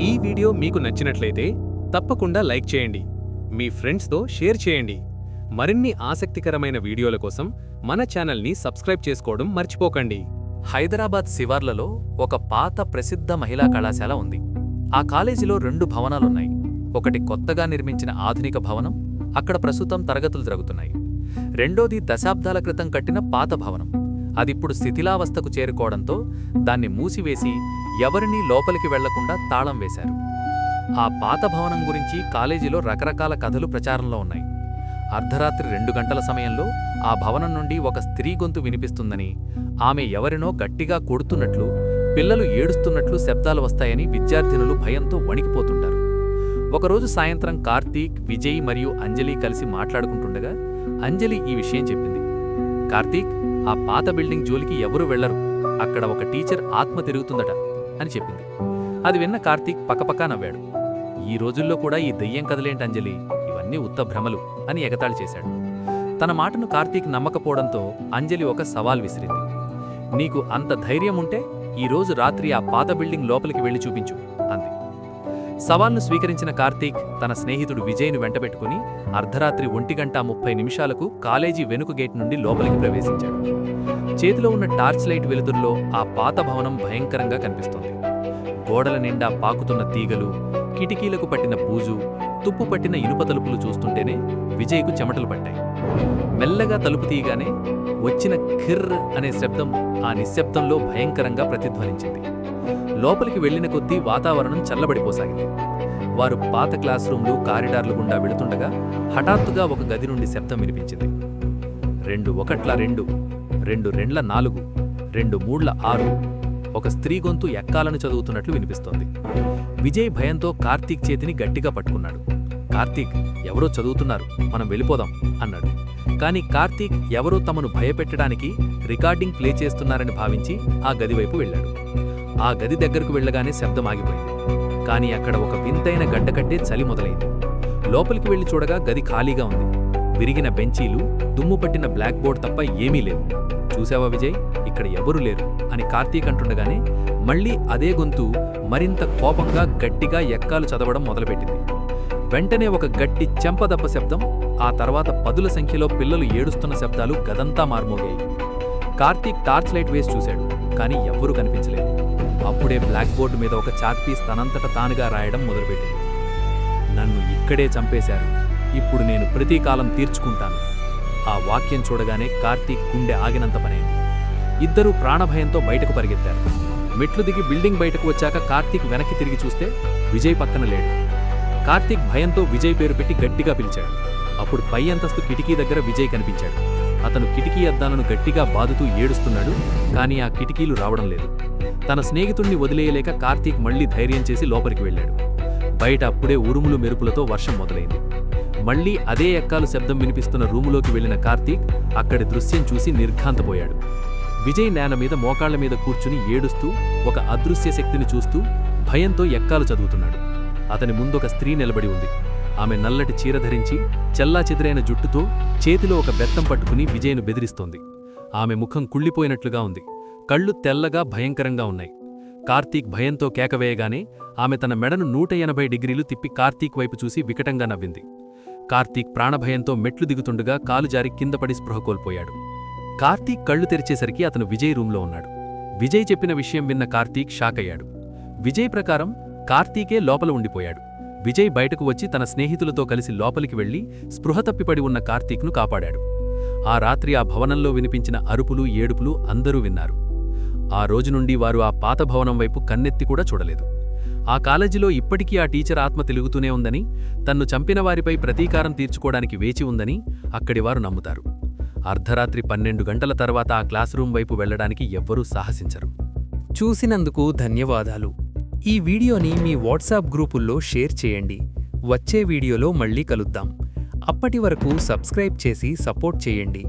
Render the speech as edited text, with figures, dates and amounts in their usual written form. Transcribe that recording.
ఈ వీడియో మీకు నచ్చినట్లయితే తప్పకుండా లైక్ చేయండి, మీ ఫ్రెండ్స్తో షేర్ చేయండి. మరిన్ని ఆసక్తికరమైన వీడియోల కోసం మన ఛానల్ని సబ్స్క్రైబ్ చేసుకోవడం మర్చిపోకండి. హైదరాబాద్ శివార్లలో ఒక పాత ప్రసిద్ధ మహిళా కళాశాల ఉంది. ఆ కాలేజీలో 2 భవనాలున్నాయి. ఒకటి కొత్తగా నిర్మించిన ఆధునిక భవనం, అక్కడ ప్రస్తుతం తరగతులు జరుగుతున్నాయి. రెండోది దశాబ్దాల క్రితం కట్టిన పాత భవనం. అదిప్పుడు శిథిలావస్థకు చేరుకోవడంతో దాన్ని మూసివేసి ఎవరినీ లోపలికి వెళ్లకుండా తాళం వేశారు. ఆ పాత భవనం గురించి కాలేజీలో రకరకాల కథలు ప్రచారంలో ఉన్నాయి. అర్ధరాత్రి 2 గంటల సమయంలో ఆ భవనం నుండి ఒక స్త్రీ గొంతు వినిపిస్తుందని, ఆమె ఎవరినో గట్టిగా కొడుతున్నట్లు, పిల్లలు ఏడుస్తున్నట్లు శబ్దాలు వస్తాయని విద్యార్థినులు భయంతో వణికిపోతుంటారు. ఒకరోజు సాయంత్రం కార్తీక్, విజయ్ మరియు అంజలి కలిసి మాట్లాడుకుంటుండగా అంజలి ఈ విషయం చెప్పింది. కార్తీక్, ఆ పాత బిల్డింగ్ జోలికి ఎవరూ వెళ్లరు, అక్కడ ఒక టీచర్ ఆత్మ తిరుగుతుందట అని చెప్పింది. అది విన్న కార్తీక్ పకపకా నవ్వాడు. ఈ రోజుల్లో కూడా ఈ దెయ్యం కదలేంటి అంజలి, ఇవన్నీ ఉత్త భ్రమలు అని ఎగతాళి చేశాడు. తన మాటను కార్తీక్ నమ్మకపోవడంతో అంజలి ఒక సవాల్ విసిరింది. నీకు అంత ధైర్యం ఉంటే ఈరోజు రాత్రి ఆ పాత బిల్డింగ్ లోపలికి వెళ్లి చూపించు అంది. సవాల్ను స్వీకరించిన కార్తీక్ తన స్నేహితుడు విజయ్ను వెంటబెట్టుకుని అర్ధరాత్రి 1:30 కాలేజీ వెనుక గేట్ నుండి లోపలికి ప్రవేశించాడు. చేతిలో ఉన్న టార్చ్ లైట్ వెలుతురులో ఆ పాత భవనం భయంకరంగా కనిపిస్తోంది. గోడల నిండా పాకుతున్న తీగలు, కిటికీలకు పట్టిన బూజు, తుప్పు పట్టిన ఇనుప తలుపులు చూస్తుంటేనే విజయ్కు చెమటలు పట్టాయి. మెల్లగా తలుపు తీయగానే వచ్చిన ఖిర్ర్ అనే శబ్దం ఆ నిశ్శబ్దంలో భయంకరంగా ప్రతిధ్వనించింది. లోపలికి వెళ్లిన కొద్దీ వాతావరణం చల్లబడిపోసాగింది. వారు పాత క్లాస్ రూమ్లు, కారిడార్లు గుండా వెళుతుండగా హఠాత్తుగా ఒక గది నుండి శబ్దం వినిపించింది. 2 1 2, 2 2 4, 2 3 6. ఒక స్త్రీ గొంతు ఎక్కాలను చదువుతున్నట్లు వినిపిస్తోంది. విజయ్ భయంతో కార్తీక్ చేతిని గట్టిగా పట్టుకున్నాడు. కార్తీక్, ఎవరో చదువుతున్నారు, మనం వెళ్ళిపోదాం అన్నాడు. కాని కార్తీక్ ఎవరో తమను భయపెట్టడానికి రికార్డింగ్ ప్లే చేస్తున్నారని భావించి ఆ గదివైపు వెళ్ళాడు. ఆ గది దగ్గరకు వెళ్లగానే శబ్దం ఆగిపోయింది. కాని అక్కడ ఒక వింతైన గడ్డకట్టే చలి మొదలైంది. లోపలికి వెళ్లి చూడగా గది ఖాళీగా ఉంది. విరిగిన బెంచీలు, దుమ్ము పట్టిన బ్లాక్ బోర్డ్ తప్ప ఏమీ లేవు. చూసావా విజయ్, ఇక్కడ ఎవరూ లేరు అని కార్తీక్ అంటుండగానే మళ్లీ అదే గొంతు మరింత కోపంగా గట్టిగా ఎక్కాలు చదవడం మొదలుపెట్టింది. వెంటనే ఒక గట్టి చెంపదెబ్బ శబ్దం, ఆ తర్వాత పదుల సంఖ్యలో పిల్లలు ఏడుస్తున్న శబ్దాలు గదంతా మార్మోగాయి. కార్తీక్ టార్చ్ లైట్ వేసి చూశాడు, కానీ ఎవ్వరూ కనిపించలేదు. అప్పుడే బ్లాక్ బోర్డు మీద ఒక చాక్పీస్ తనంతట తానుగా రాయడం మొదలుపెట్టింది. నన్ను ఇక్కడే చంపేశారు, ఇప్పుడు నేను ప్రతీకాలం తీర్చుకుంటాను. ఆ వాక్యం చూడగానే కార్తీక్ గుండె ఆగినంత పనైంది. ఇద్దరూ ప్రాణభయంతో బయటకు పరిగెత్తారు. మెట్లు దిగి బిల్డింగ్ బయటకు వచ్చాక కార్తీక్ వెనక్కి తిరిగి చూస్తే విజయ్ పక్కన లేడు. కార్తీక్ భయంతో విజయ్ పేరు పెట్టి గట్టిగా పిలిచాడు. అప్పుడు పై అంతస్తు కిటికీ దగ్గర విజయ్ కనిపించాడు. అతను కిటికీ అద్దాలను గట్టిగా బాదుతూ ఏడుస్తున్నాడు, కానీ ఆ కిటికీలు రావడం లేదు. తన స్నేహితుణ్ణి వదిలేయలేక కార్తీక్ మళ్లీ ధైర్యం చేసి లోపలికి వెళ్ళాడు. బయట అప్పుడే ఉరుములు మెరుపులతో వర్షం మొదలైంది. మళ్లీ అదే ఎక్కాలు శబ్దం వినిపిస్తున్న రూములోకి వెళ్లిన కార్తీక్ అక్కడి దృశ్యం చూసి నిర్ఘాంతపోయాడు. విజయ్ నేల మీద మోకాళ్ల మీద కూర్చుని ఏడుస్తూ ఒక అదృశ్య శక్తిని చూస్తూ భయంతో ఎక్కాలు చదువుతున్నాడు. అతని ముందొక స్త్రీ నిలబడి ఉంది. ఆమె నల్లటి చీర ధరించి చెల్లాచెదురైన జుట్టుతో చేతిలో ఒక బెత్తం పట్టుకుని విజయ్ను బెదిరిస్తోంది. ఆమె ముఖం కుళ్ళిపోయినట్లుగా ఉంది. కళ్ళు తెల్లగా భయంకరంగా ఉన్నాయి. కార్తీక్ భయంతో కేకవేయగానే ఆమె తన మెడను 180 డిగ్రీలు తిప్పి కార్తీక్ వైపు చూసి వికటంగా నవ్వింది. కార్తీక్ ప్రాణభయంతో మెట్లు దిగుతుండగా కాలు జారి కిందపడి స్పృహ కోల్పోయాడు. కార్తీక్ కళ్ళు తెరిచేసరికి అతను విజయ్ రూంలో ఉన్నాడు. విజయ్ చెప్పిన విషయం విన్న కార్తీక్ షాకయ్యాడు. విజయ్ ప్రకారం కార్తీకే లోపల ఉండిపోయాడు. విజయ్ బయటకు వచ్చి తన స్నేహితులతో కలిసి లోపలికి వెళ్లి స్పృహ తప్పిపడి ఉన్న కార్తీక్ను కాపాడాడు. ఆ రాత్రి ఆ భవనంలో వినిపించిన అరుపులు, ఏడుపులు అందరూ విన్నారు. ఆ రోజు నుండి వారు ఆ పాత భవనం వైపు కన్నెత్తి కూడా చూడలేదు. ఆ కాలేజీలో ఇప్పటికీ ఆ టీచర్ ఆత్మ తిరుగుతూనే ఉందని, తన్ను చంపిన వారిపై ప్రతీకారం తీర్చుకోవడానికి వేచి ఉందని అక్కడివారు నమ్ముతారు. అర్ధరాత్రి 12 గంటల తర్వాత ఆ క్లాస్ రూమ్ వైపు వెళ్లడానికి ఎవ్వరూ సాహసించరు. చూసినందుకు ధన్యవాదాలు. ఈ వీడియోని మీ వాట్సాప్ గ్రూపుల్లో షేర్ చేయండి. వచ్చే వీడియోలో మళ్ళీ కలుద్దాం. అప్పటి వరకు సబ్స్క్రైబ్ చేసి సపోర్ట్ చేయండి.